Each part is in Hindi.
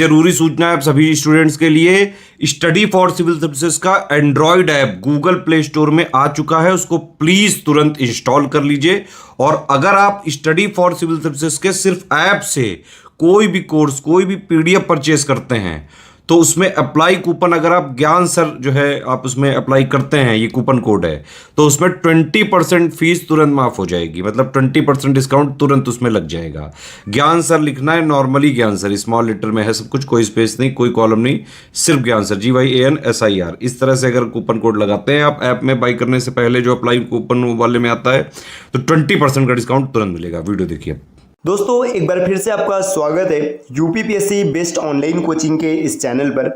जरूरी सूचना है आप सभी स्टूडेंट्स के लिए। स्टडी फॉर सिविल सर्विसेज का Android app Google play store में आ चुका है, उसको प्लीज तुरंत इंस्टॉल कर लीजिए। और अगर आप स्टडी फॉर सिविल सर्विसेज के सिर्फ ऐप से कोई भी कोर्स, कोई भी पीडीएफ परचेस करते हैं तो उसमें अप्लाई कूपन, अगर आप ज्ञान सर जो है आप उसमें अप्लाई करते हैं, ये कूपन कोड है, तो उसमें 20% फीस तुरंत माफ हो जाएगी। मतलब 20% डिस्काउंट तुरंत उसमें लग जाएगा। ज्ञान सर लिखना है, नॉर्मली ज्ञान सर, स्मॉल लेटर में है सब कुछ, कोई स्पेस नहीं, कोई कॉलम नहीं, सिर्फ ज्ञान सर, GYANSIR। इस तरह से अगर कूपन कोड लगाते हैं आप ऐप में बाई करने से पहले, जो अप्लाई कूपन वाले में आता है, तो 20% का डिस्काउंट तुरंत मिलेगा। वीडियो देखिए। दोस्तों, एक बार फिर से आपका स्वागत है यूपीपीएससी बेस्ट ऑनलाइन कोचिंग के इस चैनल पर।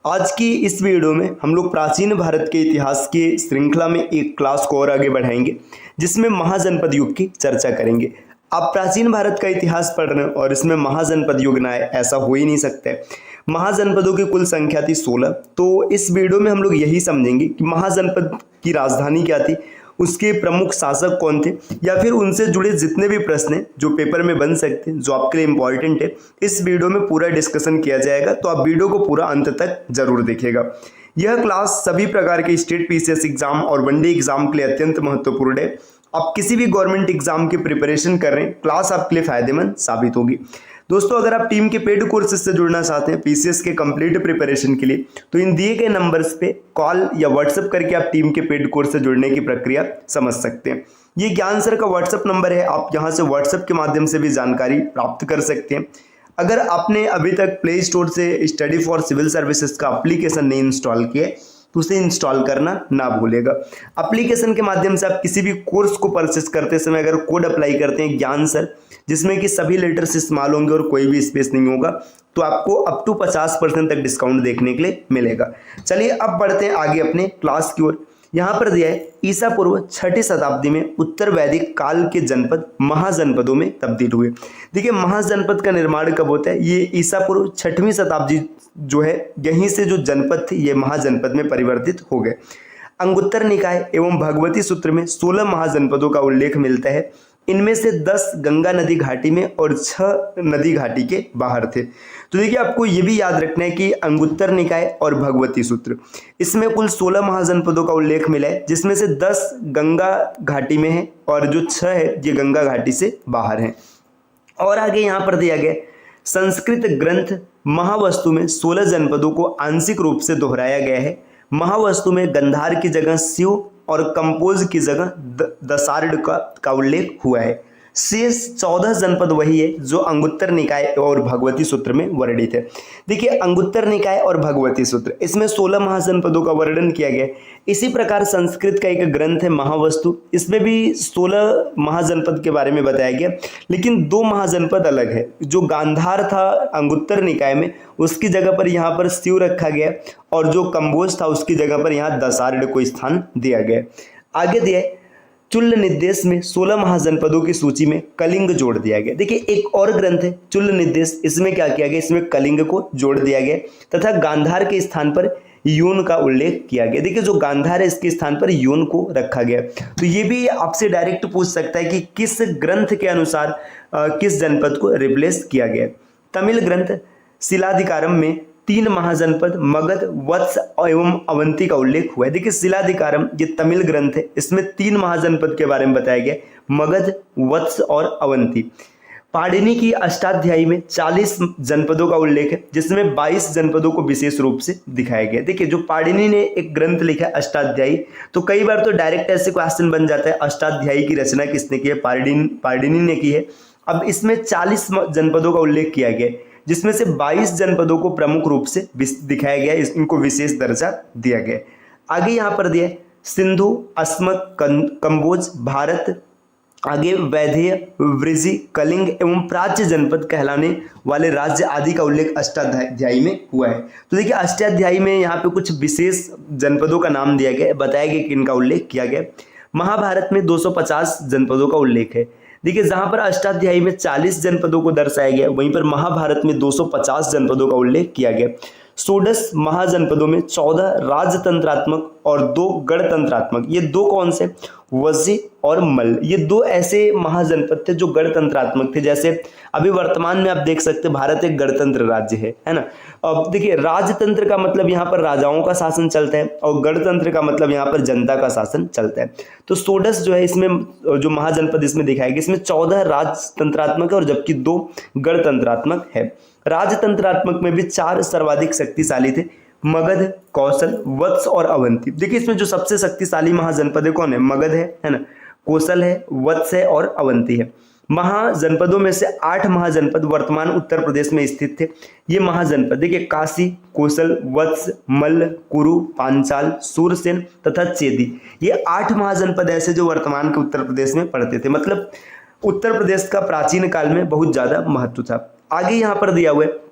आज की इस वीडियो में हम लोग प्राचीन भारत के इतिहास की श्रृंखला में एक क्लास को और आगे बढ़ाएंगे, जिसमें महाजनपद युग की चर्चा करेंगे। आप प्राचीन भारत का इतिहास पढ़ रहे हैं और इसमें महाजनपद युग ना आए, ऐसा हो ही नहीं सकता है। महाजनपदों की कुल संख्या थी 16। तो इस वीडियो में हम लोग यही समझेंगे कि महाजनपद की राजधानी क्या थी, उसके प्रमुख शासक कौन थे, या फिर उनसे जुड़े जितने भी प्रश्न हैं जो पेपर में बन सकते हैं, जो आपके लिए इंपॉर्टेंट है, इस वीडियो में पूरा डिस्कशन किया जाएगा। तो आप वीडियो को पूरा अंत तक जरूर देखिएगा। यह क्लास सभी प्रकार के स्टेट पीसीएस एग्जाम और वनडे एग्जाम के लिए अत्यंत महत्वपूर्ण है। आप किसी भी गवर्नमेंट एग्जाम की प्रिपरेशन कर रहे हैं, क्लास आपके लिए फायदेमंद साबित होगी। दोस्तों, अगर आप टीम के पेड कोर्सेज से जुड़ना चाहते हैं पीसीएस के कंप्लीट प्रिपरेशन के लिए, तो इन दिए गए नंबर्स पे कॉल या व्हाट्सएप करके आप टीम के पेड कोर्स से जुड़ने की प्रक्रिया समझ सकते हैं। ये ज्ञान सर का व्हाट्सएप नंबर है, आप यहाँ से व्हाट्सएप के माध्यम से भी जानकारी प्राप्त कर सकते हैं। अगर आपने अभी तक प्ले स्टोर से स्टडी फॉर सिविल सर्विसेज का एप्लीकेशन नहीं इंस्टॉल किया तो उसे इंस्टॉल करना ना भूलेगा। एप्लीकेशन के माध्यम से आप किसी भी कोर्स को परचेस करते समय अगर कोड अप्लाई करते हैं ज्ञान सर, जिसमें कि सभी लेटर्स इस्तेमाल होंगे और कोई भी स्पेस नहीं होगा, तो आपको अप टू 50% तक डिस्काउंट देखने के लिए मिलेगा। चलिए अब बढ़ते हैं आगे अपने क्लास की ओर। यहाँ पर दिया है ईसा पूर्व 6ठी शताब्दी में उत्तर वैदिक काल के जनपद महाजनपदों में तब्दील हुए। देखिए, महाजनपद का निर्माण कब होता है? ये ईसा पूर्व 6वीं शताब्दी जो है, यहीं से जो जनपद थे ये महाजनपद में परिवर्तित हो गए। अंगुत्तर निकाय एवं भगवती सूत्र में 16 महाजनपदों का उल्लेख मिलता है। इनमें से 10 गंगा नदी घाटी में और 6 नदी घाटी के बाहर थे। तो देखिए, आपको ये भी याद रखना है कि अंगुत्तर निकाय और भगवती सूत्र, इसमें कुल 16 महाजनपदों का उल्लेख मिला है, जिसमें से 10 गंगा घाटी में है और जो 6 है ये गंगा घाटी से बाहर हैं। और आगे यहाँ पर दिया गया संस्कृत ग्रंथ महावस्तु में 16 जनपदों को आंशिक रूप से दोहराया गया है। महावस्तु में गंधार की जगह शिव और कंपोज की जगह दसार्ड का उल्लेख हुआ है। शेष 14 जनपद वही है जो अंगुत्तर निकाय और भगवती सूत्र में वर्णित है। देखिए, अंगुत्तर निकाय और भगवती सूत्र, इसमें 16 महाजनपदों का वर्णन किया गया है। इसी प्रकार संस्कृत का एक ग्रंथ है महावस्तु, इसमें भी 16 महाजनपद के बारे में बताया गया, लेकिन 2 महाजनपद अलग है। जो गांधार था अंगुत्तर निकाय में, उसकी जगह पर यहाँ पर शिव रखा गया, और जो कंबोज था उसकी जगह पर यहाँ दसार्ड को स्थान दिया गया। आगे दिया चुल्ल निर्देश में 16 महाजनपदों की सूची में कलिंग जोड़ दिया गया। देखिए, एक और ग्रंथ है चुल्ल निर्देश, इसमें क्या किया गया, इसमें कलिंग को जोड़ दिया गया तथा गांधार के स्थान पर यून का उल्लेख किया गया। देखिए, जो गांधार है इसके स्थान पर यून को रखा गया। तो ये भी आपसे डायरेक्ट पूछ सकता है कि किस ग्रंथ के अनुसार किस जनपद को रिप्लेस किया गया। तमिल ग्रंथ शिलाधिकारम में 3 महाजनपद मगध, वत्स एवं अवंती का उल्लेख हुआ है। देखिए, शिलाधिकारम ये तमिल ग्रंथ है, इसमें 3 महाजनपद के बारे में बताया गया, मगध, वत्स और अवंती। पाणिनि की अष्टाध्यायी में 40 जनपदों का उल्लेख है, जिसमें 22 जनपदों को विशेष रूप से दिखाया गया। देखिए, जो पाणिनि ने एक ग्रंथ लिखा है अष्टाध्यायी, तो कई बार तो डायरेक्ट ऐसे क्वेश्चन बन जाता है अष्टाध्यायी की रचना किसने की है, पाणिनि ने की है। अब इसमें 40 जनपदों का उल्लेख किया गया, जिसमें से 22 जनपदों को प्रमुख रूप से दिखाया गया, इनको विशेष दर्जा दिया गया। आगे यहाँ पर दिया सिंधु, अस्मक, कंबोज, भारत, आगे वैधेय, वृजी, कलिंग एवं प्राच्य जनपद कहलाने वाले राज्य आदि का उल्लेख अष्टाध्यायी में हुआ है। तो देखिए, अष्टाध्यायी में यहाँ पे कुछ विशेष जनपदों का नाम दिया गया, बताया गया कि इनका उल्लेख किया गया। महाभारत में 250 जनपदों का उल्लेख है। देखिए, जहां पर अष्टाध्यायी में 40 जनपदों को दर्शाया गया, वहीं पर महाभारत में 250 जनपदों का उल्लेख किया गया। षोडश महाजनपदों में 14 राजतंत्रात्मक और 2 गणतंत्रात्मक, ये 2 कौन से, वज्जी और मल्ल, ये 2 ऐसे महाजनपद थे जो गणतंत्रात्मक थे। जैसे अभी वर्तमान में आप देख सकते हैं भारत एक गणतंत्र राज्य है ना। अब देखिए राजतंत्र का मतलब यहाँ पर राजाओं का शासन चलता है और गणतंत्र का मतलब यहाँ पर जनता का शासन चलता है। तो षोडश जो है इसमें जो महाजनपद इसमें दिखाया गया, इसमें 14 राजतंत्रात्मक है और जबकि 2 गणतंत्रात्मक है। राजतंत्रात्मक में भी 4 सर्वाधिक शक्तिशाली थे, मगध, कौशल, वत्स और अवंती। देखिए इसमें जो सबसे शक्तिशाली महाजनपद है कौन है, मगध है ना, कौशल है, वत्स है और अवंती है। महाजनपदों में से 8 महाजनपद वर्तमान उत्तर प्रदेश में स्थित थे। ये महाजनपद देखिए काशी, कौशल, वत्स, मल्ल, कुरु, पांचाल, सूरसेन तथा चेदी, ये 8 महाजनपद ऐसे जो वर्तमान के उत्तर प्रदेश में पड़ते थे। मतलब उत्तर प्रदेश का प्राचीन काल में बहुत ज्यादा महत्व था। आगे यहाँ पर दिया हुआ है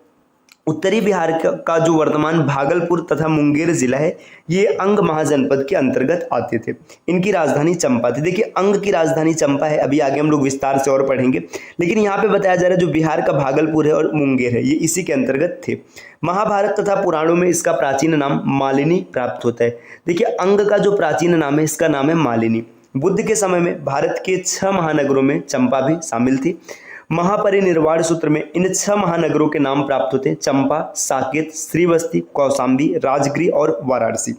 उत्तरी बिहार का जो वर्तमान भागलपुर तथा मुंगेर जिला है, ये अंग महाजनपद के अंतर्गत आते थे। इनकी राजधानी चंपा थी। देखिए अंग की राजधानी चंपा है, अभी आगे हम लोग विस्तार से और पढ़ेंगे, लेकिन यहाँ पे बताया जा रहा है जो बिहार का भागलपुर है और मुंगेर है ये इसी के अंतर्गत थे। महाभारत तथा पुराणों में इसका प्राचीन नाम मालिनी प्राप्त होता है। देखिए अंग का जो प्राचीन नाम है इसका नाम है मालिनी। बुद्ध के समय में भारत के 6 महानगरों में चंपा भी शामिल थी। महापरिनिर्वाण सूत्र में इन 6 महानगरों के नाम प्राप्त होते हैं, चंपा, साकेत, श्रीवस्ती, कौशाम्बी, राजगृह और वाराणसी।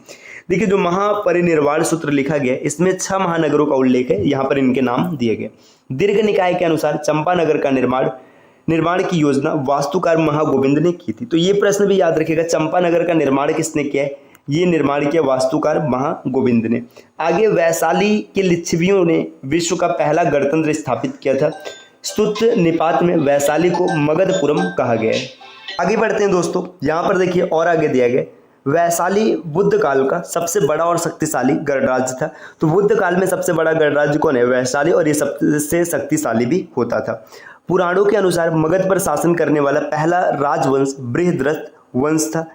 देखिए जो महापरिनिर्वाण सूत्र लिखा गया इसमें 6 महानगरों का उल्लेख है, यहाँ पर इनके नाम दिए गए। दीर्घ निकाय के अनुसार चंपानगर का निर्माण की योजना वास्तुकार महागोविंद ने की थी। तो ये प्रश्न भी याद रखिएगा, चंपानगर का निर्माण किसने किया है, ये निर्माण किया वास्तुकार महागोविंद ने। आगे वैशाली के लिच्छवियों ने विश्व का पहला गणतंत्र स्थापित किया था। स्तुत निपात में वैशाली को मगधपुरम कहा गया है। आगे बढ़ते हैं दोस्तों, यहाँ पर देखिए और आगे दिया गया वैशाली बुद्ध काल का सबसे बड़ा और शक्तिशाली गणराज्य था। तो बुद्ध काल में सबसे बड़ा गणराज्य कौन है, वैशाली, और ये सबसे शक्तिशाली भी होता था। पुराणों के अनुसार मगध पर शासन करने वाला पहला राजवंश बृहद्रथ वंश था।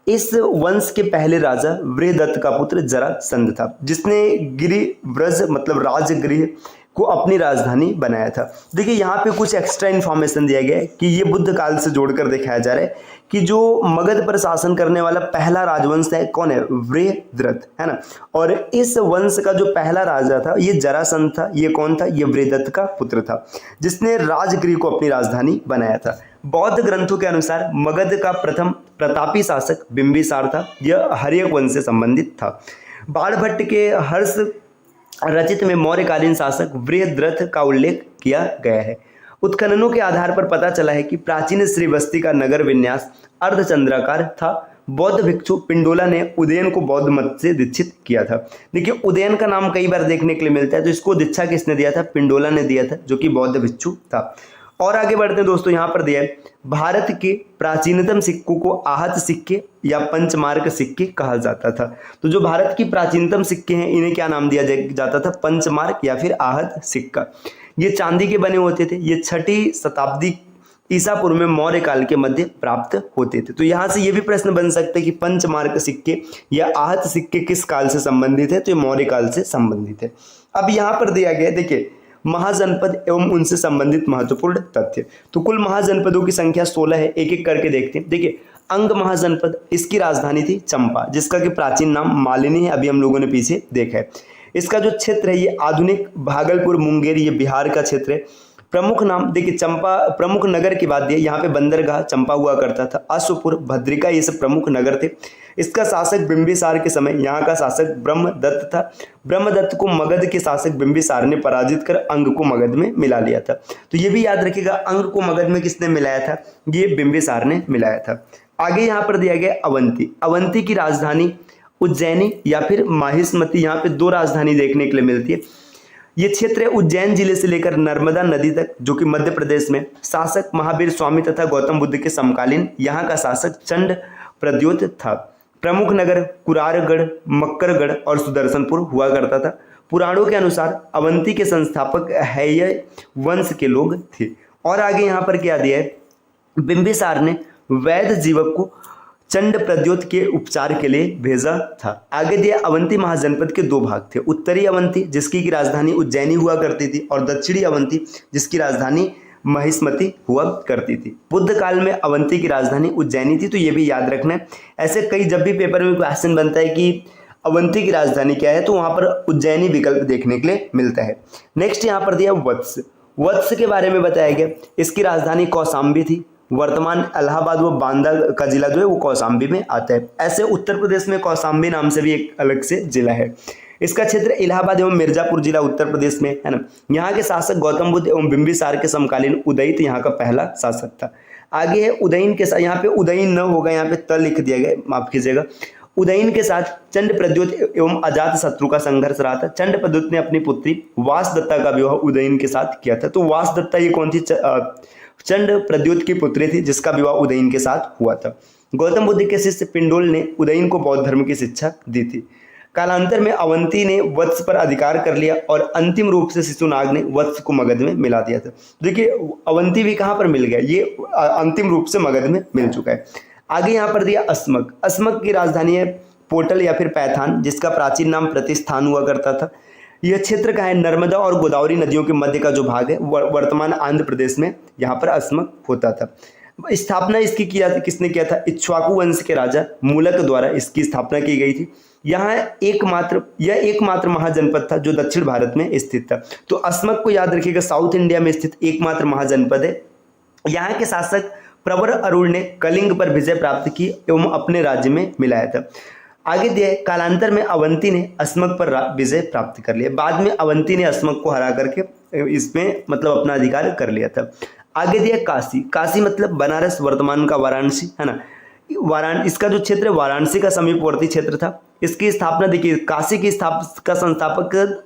इस वंश के पहले राजा बृहदत्त का पुत्र जरासंध था, जिसने गिरिव्रज मतलब राजगृह को अपनी राजधानी बनाया था। देखिए यहाँ पे कुछ एक्स्ट्रा इन्फॉर्मेशन दिया गया है कि ये बुद्ध काल से जोड़कर दिखाया जा रहा है कि जो मगध पर शासन करने वाला पहला राजवंश है कौन है, बृहद्रथ है ना। और इस वंश का जो पहला राजा था ये जरासंध था। ये कौन था, ये बृहदत्त का पुत्र था, जिसने राजगृह को अपनी राजधानी बनाया था। बौद्ध ग्रंथों के अनुसार मगध का प्रथम प्रतापी शासक बिंबिसार था। यह हर्यक वंश से संबंधित था। बाणभट्ट के हर्ष रचित में मौर्यकालीन शासक बृहद्रथ का उल्लेख किया गया है। उत्खननों के आधार पर पता चला है कि प्राचीन श्रीवस्ती का नगर विन्यास अर्धचंद्राकार था। बौद्ध भिक्षु पिंडोला ने उदयन को बौद्ध मत से दीक्षित किया था। देखिए उदयन का नाम कई बार देखने के लिए मिलता है, तो इसको दीक्षा किसने दिया था, पिंडोला ने दिया था, जो कि बौद्ध भिक्षु था। और आगे बढ़ते हैं दोस्तों, यहाँ पर दिया है भारत के प्राचीनतम सिक्कों को आहत सिक्के या पंचमार्क सिक्के कहा जाता था। तो जो भारत की प्राचीनतम सिक्के हैं इन्हें क्या नाम दिया जाता था, पंचमार्क या फिर आहत सिक्का। ये चांदी के बने होते थे। ये 6ठी शताब्दी ईसा पूर्व में मौर्य काल के मध्य प्राप्त होते थे। तो यहाँ से ये भी प्रश्न बन सकते हैं कि पंचमार्क सिक्के या आहत सिक्के किस काल से संबंधित है, तो ये मौर्य काल से संबंधित है। अब यहाँ पर दिया गया देखिए महाजनपद एवं उनसे संबंधित महत्वपूर्ण तथ्य। तो कुल महाजनपदों की संख्या 16 है, एक एक करके देखते हैं। देखिए अंग महाजनपद, इसकी राजधानी थी चंपा, जिसका कि प्राचीन नाम मालिनी है, अभी हम लोगों ने पीछे देखा है। इसका जो क्षेत्र है ये आधुनिक भागलपुर मुंगेर ये बिहार का क्षेत्र है। प्रमुख नाम देखिए चंपा, प्रमुख नगर की बात है, यहाँ पे बंदरगाह चंपा हुआ करता था। अश्वपुर, भद्रिका ये सब प्रमुख नगर थे। इसका शासक बिंबिसार के समय यहाँ का शासक ब्रह्मदत्त था। ब्रह्मदत्त को मगध के शासक बिंबिसार ने पराजित कर अंग को मगध में मिला लिया था। तो ये भी याद रखिएगा, अंग को मगध में किसने मिलाया था, ये बिंबिसार ने मिलाया था। आगे यहाँ पर दिया गया अवंती। अवंती की राजधानी उज्जैनी या फिर माहिष्मती, यहाँ पे 2 राजधानी देखने के लिए मिलती है। ये क्षेत्र है उज्जैन जिले से लेकर नर्मदा नदी तक, जो कि मध्य प्रदेश में। शासक महावीर स्वामी तथा गौतम बुद्ध के समकालीन यहाँ का शासक चंड प्रद्योत था। प्रमुख नगर कुरारगढ़, मक्करगढ़ और सुदर्शनपुर हुआ करता था। पुराणों के अनुसार अवंती के संस्थापक हैय वंश के लोग थे। और आगे यहाँ पर क्या दिया है, बिंबिसार ने वैध जीवक को चंड प्रद्योत के उपचार के लिए भेजा था। आगे दिया अवंती महाजनपद के 2 भाग थे, उत्तरी अवंती जिसकी की राजधानी उज्जैनी हुआ करती थी और दक्षिणी अवंती जिसकी राजधानी महिष्मति हुआ करती थी। बुद्ध काल में अवंती की राजधानी उज्जैनी थी, तो ये भी याद रखना है। ऐसे कई जब भी पेपर में क्वेश्चन बनता है कि अवंती की राजधानी क्या है, तो वहां पर उज्जैनी विकल्प देखने के लिए मिलता है। नेक्स्ट यहाँ पर दिया वत्स। वत्स के बारे में बताया गया, इसकी राजधानी कौशाम्बी थी। वर्तमान इलाहाबाद व बांदा का जिला जो है वो कौशाम्बी में आता है। ऐसे उत्तर प्रदेश में कौशाम्बी नाम से भी एक अलग से जिला है। इसका क्षेत्र इलाहाबाद एवं मिर्जापुर जिला उत्तर प्रदेश में है ना। यहाँ के शासक गौतम बुद्ध एवं बिंबिसार के समकालीन उदयित यहाँ का पहला शासक था। आगे है उदयन के साथ, यहाँ पे उदयन न होगा, यहाँ पे त लिख दिया गया, माफ कीजिएगा। उदयन के साथ चंड प्रद्योत एवं अजात शत्रु का संघर्ष रहा था। चंड प्रद्योत ने अपनी पुत्री वासदत्ता का विवाह उदयन के साथ किया था। तो वासदत्ता ये कौन थी? चंड प्रद्योत की पुत्री थी जिसका विवाह उदयन के साथ हुआ था। गौतम बुद्ध के शिष्य पिंडोल ने उदयन को बौद्ध धर्म की शिक्षा दी थी। कालांतर में अवंती ने वत्स पर अधिकार कर लिया और अंतिम रूप से शिशुनाग ने वत्स को मगध में मिला दिया था। देखिए अवंती भी कहाँ पर मिल गया, ये अंतिम रूप से मगध में मिल चुका है। आगे यहाँ पर दिया अस्मक। अस्मक की राजधानी है पोटल या फिर पैथान, जिसका प्राचीन नाम प्रतिष्ठान हुआ करता था। यह क्षेत्र का है नर्मदा और गोदावरी नदियों के मध्य का जो भाग है, वर्तमान आंध्र प्रदेश में यहाँ पर अस्मक होता था। स्थापना इसकी किसने किया था? इक्ष्वाकु वंश के राजा मूलक द्वारा इसकी स्थापना की गई थी। यह एकमात्र महाजनपद था जो दक्षिण भारत में स्थित था। तो अस्मक को याद रखिएगा, साउथ इंडिया में स्थित एकमात्र महाजनपद है। यहाँ के शासक प्रवर अरुण ने कलिंग पर विजय प्राप्त की एवं अपने राज्य में मिलाया था। आगे दिया कालांतर में अवंती ने अस्मक पर विजय प्राप्त कर लिया। बाद में अवंती ने अस्मक को हरा करके इसमें मतलब अपना अधिकार कर लिया था। आगे दिया काशी। काशी मतलब बनारस, वर्तमान का वाराणसी है ना। इसका जो क्षेत्र है वाराणसी का समीपवर्ती क्षेत्र था। इसकी स्थापना देखिए, काशी की का संस्थापक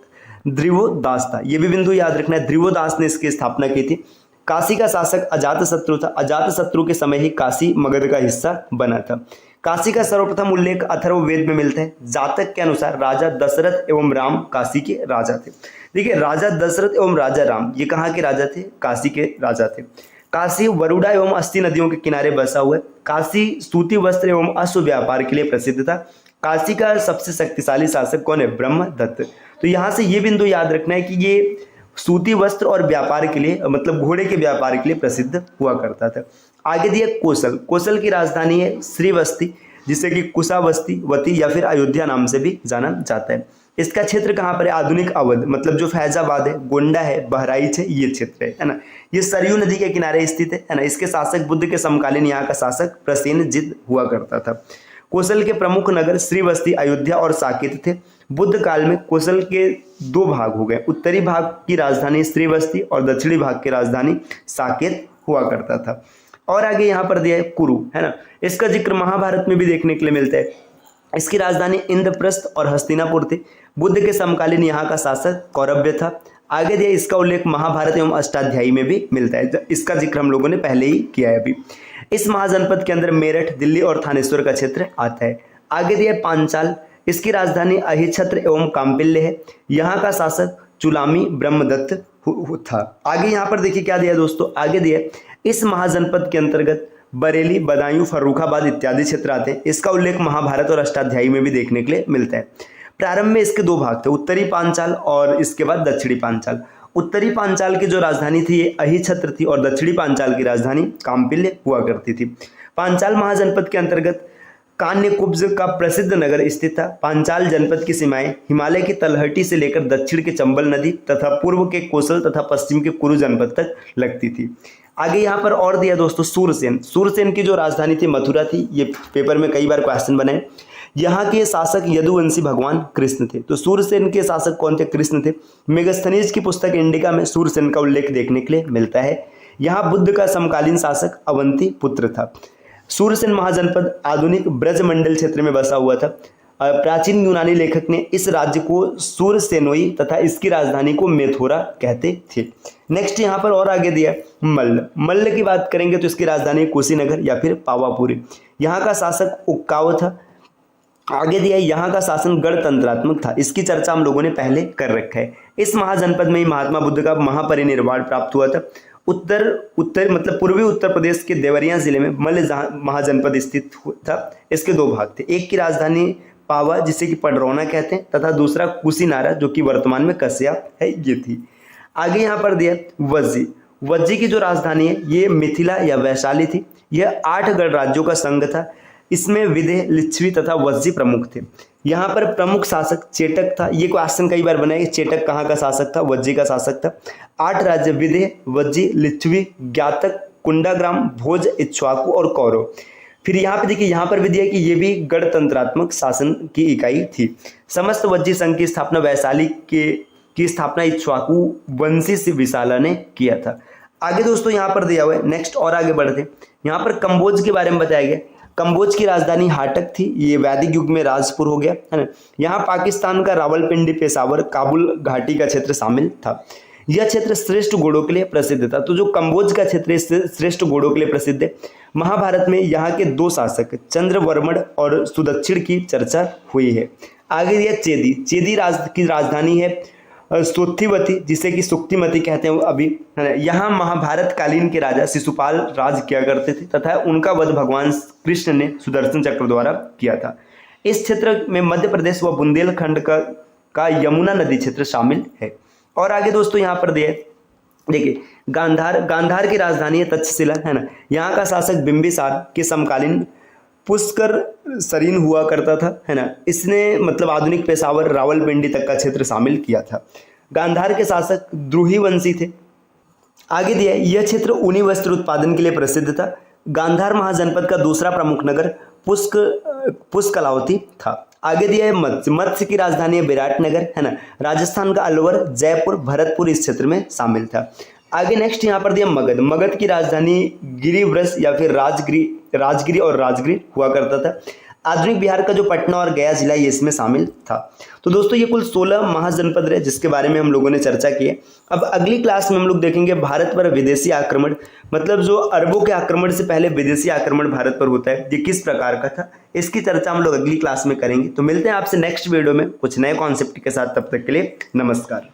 ध्रुवदास था। ये भी बिंदु याद रखना है, ध्रुवदास ने इसकी स्थापना की थी। काशी का शासक अजातशत्रु था। अजातशत्रु के समय ही काशी मगध का हिस्सा बना था। काशी का सर्वप्रथम उल्लेख अथर्ववेद में मिलता है। जातक के अनुसार राजा दशरथ एवं राम काशी के राजा थे। देखिए राजा दशरथ एवं राजा राम ये कहाँ के राजा थे? काशी के राजा थे। काशी वरुणा एवं अस्थि नदियों के किनारे बसा हुआ है। काशी सूती वस्त्र एवं अश्व व्यापार के लिए प्रसिद्ध था। काशी का सबसे शक्तिशाली शासक कौन है? ब्रह्मदत्त। तो यहाँ से ये बिंदु याद रखना है कि ये सूती वस्त्र और व्यापार के लिए मतलब घोड़े के व्यापार के लिए प्रसिद्ध हुआ करता था। आगे दिया कोसल। कोसल की राजधानी है श्रीवस्ती, जिसे कि कुशावस्ती वती या फिर अयोध्या नाम से भी जाना जाता है। इसका क्षेत्र कहाँ पर है? आधुनिक अवध, मतलब जो फैजाबाद है, गोंडा है, बहराइच है, ये क्षेत्र है ना। ये सरयू नदी के किनारे स्थित है ना। इसके शासक बुद्ध के समकालीन यहाँ का शासक प्रसेनजित हुआ करता था। कोसल के प्रमुख नगर श्रीवस्ती, अयोध्या और साकेत थे। बुद्ध काल में कोसल के दो भाग हो गए। उत्तरी भाग की राजधानी श्रीवस्ती और दक्षिणी भाग की राजधानी साकेत हुआ करता था। और आगे यहाँ पर दिया है कुरु है ना। इसका जिक्र महाभारत में भी देखने के लिए मिलता है। इसकी राजधानी इंद्रप्रस्थ और हस्तिनापुर थी। बुद्ध के समकालीन यहाँ का शासक कौरव्य था। आगे दिया इसका उल्लेख महाभारत एवं अष्टाध्यायी में भी मिलता है। इसका जिक्र हम लोगों ने पहले ही किया है अभी। इस महाजनपद के अंदर मेरठ, दिल्ली और थानेश्वर का क्षेत्र आता है। आगे दिया पांचाल। इसकी राजधानी अहिछत्र एवं काम्पिल्य है। यहाँ का शासक चुलामी ब्रह्मदत्त था। आगे यहाँ पर देखिए क्या दिया दोस्तों, आगे दिया इस महाजनपद के अंतर्गत बरेली, बदायूं, फर्रुखाबाद इत्यादि क्षेत्र आते हैं। इसका उल्लेख महाभारत और अष्टाध्यायी में भी देखने के लिए मिलता है। प्रारंभ में इसके दो भाग थे, उत्तरी पांचाल और इसके बाद दक्षिणी पांचाल। उत्तरी पांचाल की जो राजधानी थी ये अहिछत्र थी और दक्षिणी पांचाल की राजधानी काम्पिल्य हुआ करती थी। पांचाल महाजनपद के अंतर्गत कान्यकुब्ज का प्रसिद्ध नगर स्थित था। पांचाल जनपद की सीमाएं हिमालय की तलहटी से लेकर दक्षिण के चंबल नदी तथा पूर्व के कोसल तथा पश्चिम के कुरु जनपद तक लगती थी। आगे यहाँ पर और दिया दोस्तों सूरसेन। सूरसेन की जो राजधानी थी मथुरा थी। ये पेपर में कई बार क्वेश्चन बने। यहाँ के शासक यदुवंशी भगवान कृष्ण थे। तो सूरसेन के शासक कौन थे? कृष्ण थे। मेगस्थनीज की पुस्तक इंडिका में सूरसेन का उल्लेख देखने के लिए मिलता है। यहाँ बुद्ध का समकालीन शासक अवंती पुत्र था। सूरसेन महाजनपद आधुनिक ब्रजमंडल क्षेत्र में बसा हुआ था। प्राचीन यूनानी लेखक ने इस राज्य को सूरसेनोई तथा इसकी राजधानी को मेथोरा कहते थे। नेक्स्ट यहाँ पर और आगे दिया मल्ल। मल्ल की बात करेंगे तो इसकी राजधानी कुशीनगर या फिर पावापुरी। यहाँ का शासक उक्काव था। आगे दिया यहाँ का शासन गणतंत्रात्मक था। इसकी चर्चा हम लोगों ने पहले कर रखा है। इस महाजनपद में ही महात्मा बुद्ध का महापरिनिर्वाण प्राप्त हुआ था। उत्तर मतलब पूर्वी उत्तर प्रदेश के देवरिया जिले में मल्ल महाजनपद स्थित था। इसके दो भाग थे, एक की राजधानी पावा जिसे कि पडरौना कहते हैं तथा दूसरा कुशीनारा जो कि वर्तमान में कस्या है ये थी। आगे यहाँ पर दिया वज्जी। वज्जी की जो राजधानी है ये मिथिला या वैशाली थी। यह 8 गणराज्यों का संघ था। इसमें विदेह, लिच्छवी तथा वज्जी प्रमुख थे। यहाँ पर प्रमुख शासक चेटक था। ये क्वेश्चन कई बार बनाया कि चेटक कहाँ का शासक था, वज्जी का शासक था। 8 राज्य विदेह, वज्जी, लिच्छवी, ज्ञातक, कुंडाग्राम, भोज, इक्ष्वाकु और कौरव। फिर यहाँ पे देखिए, यहाँ पर भी दिया कि ये भी गणतंत्रात्मक शासन की इकाई थी। समस्त वज्जी संघ की स्थापना वैशाली की स्थापना इक्ष्वाकु वंशी से विशाला ने किया था। आगे दोस्तों यहाँ पर दिया हुआ है, नेक्स्ट और आगे बढ़ते। यहाँ पर कंबोज के बारे में बताया गया। कंबोज की राजधानी हाटक थी। ये वैदिक युग में राजपुर हो गया, है ना। यहाँ पाकिस्तान का रावलपिंडी, पेशावर, काबुल घाटी का क्षेत्र शामिल था। यह क्षेत्र श्रेष्ठ घोड़ों के लिए प्रसिद्ध था। तो जो कंबोज का क्षेत्र श्रेष्ठ घोड़ों के लिए प्रसिद्ध है। महाभारत में यहाँ के 2 शासक चंद्रवर्मण और सुदक्षिण की चर्चा हुई है। आगे दिया चेदी। चेदी की राजधानी है सोत्थिवती, जिसे कि सुक्तिमती कहते हैं अभी, है ना। यहाँ महाभारत कालीन के राजा शिशुपाल राज किया करते थे तथा उनका वध भगवान कृष्ण ने सुदर्शन चक्र द्वारा किया था। इस क्षेत्र में मध्य प्रदेश व बुंदेलखंड का यमुना नदी क्षेत्र शामिल है। और आगे दोस्तों यहाँ पर देखिए गांधार की राजधानी है तक्षशिला, है ना। यहाँ का शासक बिंबिसार के समकालीन पुष्कर सरीन हुआ करता था, है ना। इसने मतलब आधुनिक पेशावर, रावलपिंडी तक का क्षेत्र शामिल किया था। गांधार के शासक द्रुही वंशी थे। आगे दिया यह क्षेत्र ऊनी वस्त्र उत्पादन के लिए प्रसिद्ध था। गांधार महाजनपद का दूसरा प्रमुख नगर पुष्कलावती था। आगे दिया है मत्स्य की राजधानी है विराटनगर, है ना। राजस्थान का अलवर, जयपुर, भरतपुर इस क्षेत्र में शामिल था। आगे नेक्स्ट यहाँ पर दिया मगध की राजधानी गिरिव्रज या फिर राजगिरी और राजगिरी हुआ करता था। आधुनिक बिहार का जो पटना और गया जिला ये इसमें शामिल था। तो दोस्तों ये कुल 16 महाजनपद रहे जिसके बारे में हम लोगों ने चर्चा की है। अब अगली क्लास में हम लोग देखेंगे भारत पर विदेशी आक्रमण, मतलब जो अरबों के आक्रमण से पहले विदेशी आक्रमण भारत पर होता है, ये किस प्रकार का था, इसकी चर्चा हम लोग अगली क्लास में करेंगे। तो मिलते हैं आपसे नेक्स्ट वीडियो में कुछ नए कॉन्सेप्ट के साथ। तब तक के लिए नमस्कार।